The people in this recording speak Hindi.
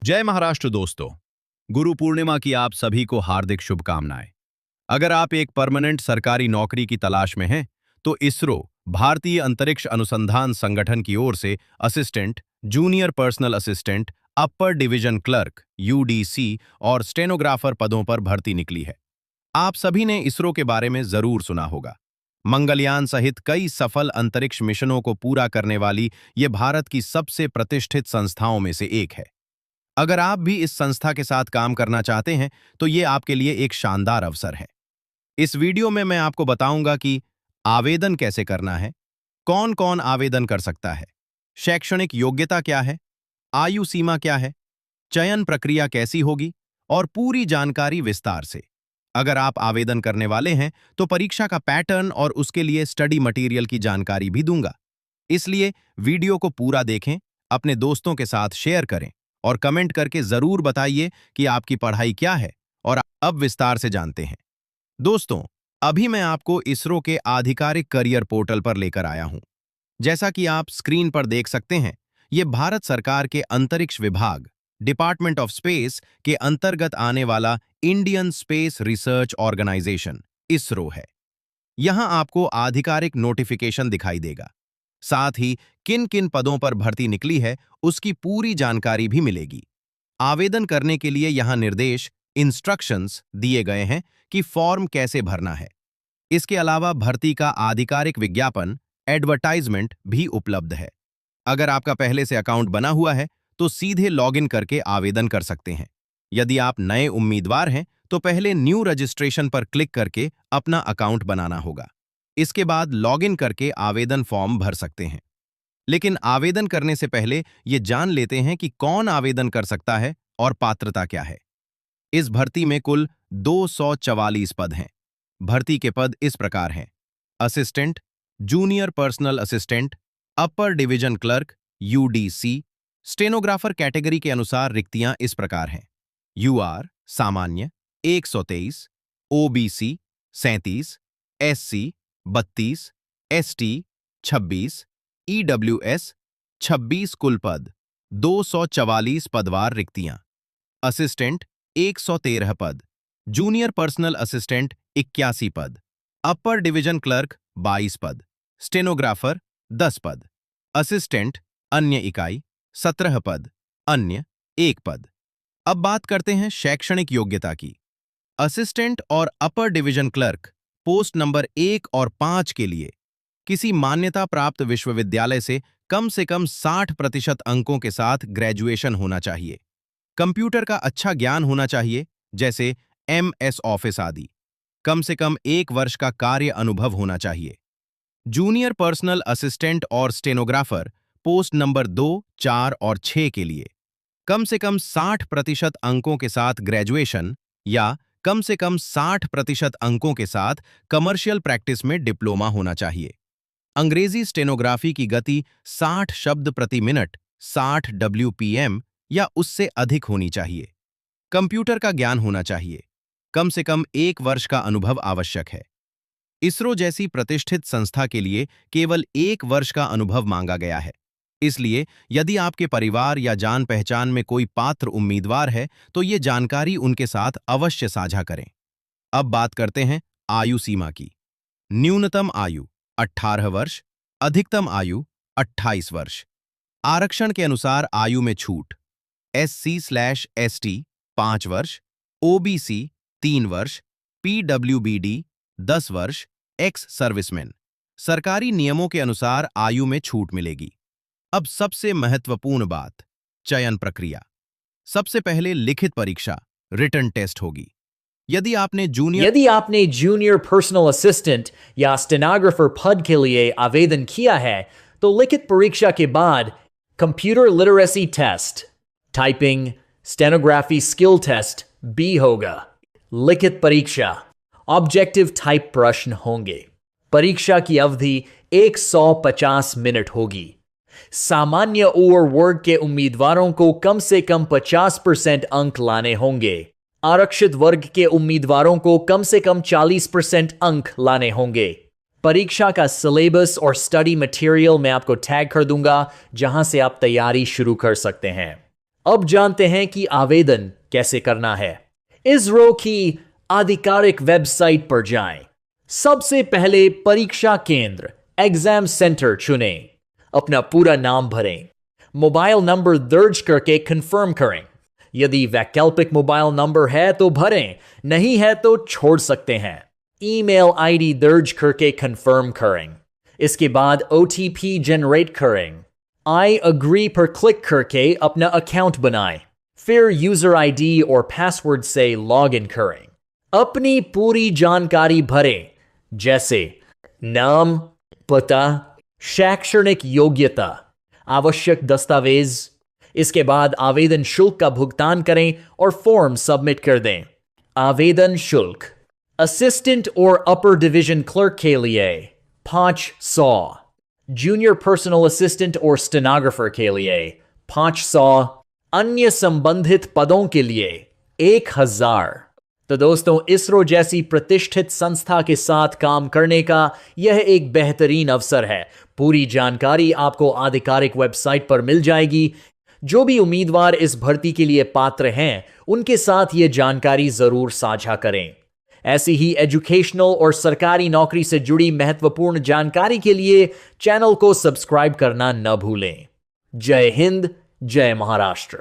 जय महाराष्ट्र दोस्तों। गुरु पूर्णिमा की आप सभी को हार्दिक शुभकामनाएं। अगर आप एक परमानेंट सरकारी नौकरी की तलाश में हैं, तो इसरो भारतीय अंतरिक्ष अनुसंधान संगठन की ओर से assistant, junior personal assistant, upper division clerk UDC और स्टेनोग्राफर पदों पर भर्ती निकली है। आप सभी ने इसरो के बारे में जरूर सुना होगा। मंगलयान सहित कई सफल अंतरिक्ष मिशनों को पूरा करने वाली ये भारत की सबसे प्रतिष्ठित संस्थाओं में से एक है। अगर आप भी इस संस्था के साथ काम करना चाहते हैं, तो ये आपके लिए एक शानदार अवसर है। इस वीडियो में मैं आपको बताऊंगा कि आवेदन कैसे करना है, कौन-कौन आवेदन कर सकता है, शैक्षणिक योग्यता क्या है, आयु सीमा क्या है, चयन प्रक्रिया कैसी होगी और पूरी जानकारी विस्तार से। अगर आप आवेदन करने वाले हैं, तो परीक्षा का पैटर्न और उसके लिए स्टडी मटेरियल की जानकारी भी दूंगा। इसलिए वीडियो को पूरा देखें, अपने दोस्तों के साथ शेयर करें और कमेंट करके जरूर बताइए कि आपकी पढ़ाई क्या है। और अब विस्तार से जानते हैं। दोस्तों, अभी मैं आपको इसरो के आधिकारिक करियर पोर्टल पर लेकर आया हूं। जैसा कि आप स्क्रीन पर देख सकते हैं, ये भारत सरकार के अंतरिक्ष विभाग, डिपार्टमेंट ऑफ स्पेस के अंतर्गत आने वाला Indian space research organisation ISRO है। यहां आपको आधिकारिक नोटिफिकेशन दिखाई देगा। साथ ही किन किन पदों पर भर्ती निकली है, उसकी पूरी जानकारी भी मिलेगी। आवेदन करने के लिए यहां निर्देश, इंस्ट्रक्शंस दिए गए हैं कि फॉर्म कैसे भरना है। इसके अलावा भर्ती का आधिकारिक विज्ञापन, एडवर्टाइजमेंट भी उपलब्ध है। अगर आपका पहले से अकाउंट बना हुआ है, तो सीधे लॉगिन करके आवेदन कर सकते हैं। यदि आप नए उम्मीदवार हैं, तो पहले न्यू रजिस्ट्रेशन पर क्लिक करके अपना अकाउंट बनाना होगा। इसके बाद लॉगिन करके आवेदन फॉर्म भर सकते हैं। लेकिन आवेदन करने से पहले ये जान लेते हैं कि कौन आवेदन कर सकता है और पात्रता क्या है। इस भर्ती में कुल 244 पद हैं। भर्ती के पद इस प्रकार हैं: assistant, junior personal assistant, upper division clerk UDC. Stenographer category के अनुसार रिक्तियां इस प्रकार हैं: यूआर सामान्य 123, ओबीसी 37, एससी 32, एसटी 26, ईडब्ल्यूएस 26। कुल पद 244 पदवार रिक्तियां। असिस्टेंट 113 पद, जूनियर पर्सनल असिस्टेंट 81 पद, अपर डिवीजन क्लर्क 22 पद, स्टेनोग्राफर 10 पद, असिस्टेंट अन्य इकाई 17 पद, अन्य 1 पद। अब बात करते हैं शैक्षणिक योग्यता की। असिस्टेंट और upper division clerk post number 1 और 5 के लिए किसी मान्यता प्राप्त विश्वविद्यालय से कम 60% अंकों के साथ ग्रेजुएशन होना चाहिए। कंप्यूटर का अच्छा ज्ञान होना चाहिए, जैसे एमएस ऑफिस आदि। कम से कम 1 वर्ष का कार्य अनुभव होना चाहिए। जूनियर पर्सनल असिस्टेंट और स्टेनोग्राफर पोस्ट नंबर 2, 4 और 6 के लिए कम से कम 60% अंकों के साथ ग्रेजुएशन या कम से कम 60% अंकों के साथ कमर्शियल प्रैक्टिस में डिप्लोमा होना चाहिए। अंग्रेजी स्टेनोग्राफी की गति 60 शब्द प्रति मिनट 60 WPM या उससे अधिक होनी चाहिए। कंप्यूटर का ज्ञान होना चाहिए। कम से कम 1 वर्ष का अनुभव आवश्यक है। इसरो जैसी प्रतिष्ठित संस्था के लिए केवल 1 वर्ष का अनुभव मांगा गया है। इसलिए यदि आपके परिवार या जान पहचान में कोई पात्र उम्मीदवार है, तो ये जानकारी उनके साथ अवश्य साझा करें। अब बात करते हैं आयु सीमा की। न्यूनतम आयु 18 वर्ष, अधिकतम आयु 28 वर्ष। आरक्षण के अनुसार आयु में छूट: SC/ST 5 वर्ष, OBC 3 वर्ष, PWBD 10 वर्ष, एक्स सर्विसमैन। सरकारी नियमों के अनुसार आयु में छूट मिलेगी। अब सबसे महत्वपूर्ण बात, चयन प्रक्रिया। सबसे पहले लिखित परीक्षा, रिटन टेस्ट होगी। यदि आपने जूनियर पर्सनल असिस्टेंट या स्टेनोग्राफर पद के लिए आवेदन किया है, तो लिखित परीक्षा के बाद computer literacy test, typing, stenography skill test भी होगा। लिखित परीक्षा, ऑब्जेक्टिव टाइप प्रश्न होंगे। परीक्षा की अवधि 150 मिनट होगी। सामान्य और वर्ग के उम्मीदवारों को कम से कम 50% अंक लाने होंगे। आरक्षित वर्ग के उम्मीदवारों को कम से कम 40% अंक लाने होंगे। परीक्षा का सिलेबस और स्टडी मटेरियल मैं आपको टैग कर दूंगा, जहां से आप तैयारी शुरू कर सकते हैं। अब जानते हैं कि आवेदन कैसे करना है। इसरो की आधिकारिक वेबसाइट पर जाएं। सबसे पहले परीक्षा केंद्र एग्जाम सेंटर चुनें। अपना पूरा नाम भरें। मोबाइल नंबर दर्ज करके कंफर्म करें। यदि वैकल्पिक मोबाइल नंबर है तो भरें, नहीं है तो छोड़ सकते हैं। ईमेल आईडी दर्ज करके कंफर्म करें। इसके बाद OTP जनरेट करें। आई अग्री पर क्लिक करके अपना अकाउंट बनाएं। फिर यूजर आईडी और पासवर्ड से लॉग इन करें। अपनी पूरी जानकारी भरें, जैसे नाम, पता, शैक्षणिक योग्यता, आवश्यक दस्तावेज। इसके बाद आवेदन शुल्क का भुगतान करें और फॉर्म सबमिट कर दें। आवेदन शुल्क असिस्टेंट और अपर डिवीजन क्लर्क के लिए 500, जूनियर पर्सनल असिस्टेंट और स्टेनोग्राफर के लिए 500, अन्य संबंधित पदों के लिए 1000। तो दोस्तों, इसरो जैसी प्रतिष्ठित संस्था के साथ काम करने का यह एक बेहतरीन अवसर है। पूरी जानकारी आपको आधिकारिक वेबसाइट पर मिल जाएगी। जो भी उम्मीदवार इस भर्ती के लिए पात्र हैं, उनके साथ ये जानकारी जरूर साझा करें। ऐसी ही एजुकेशनल और सरकारी नौकरी से जुड़ी महत्वपूर्ण जानकारी के लिए चैनल को सब्सक्राइब करना न भूलें। जय हिंद, जय महाराष्ट्र।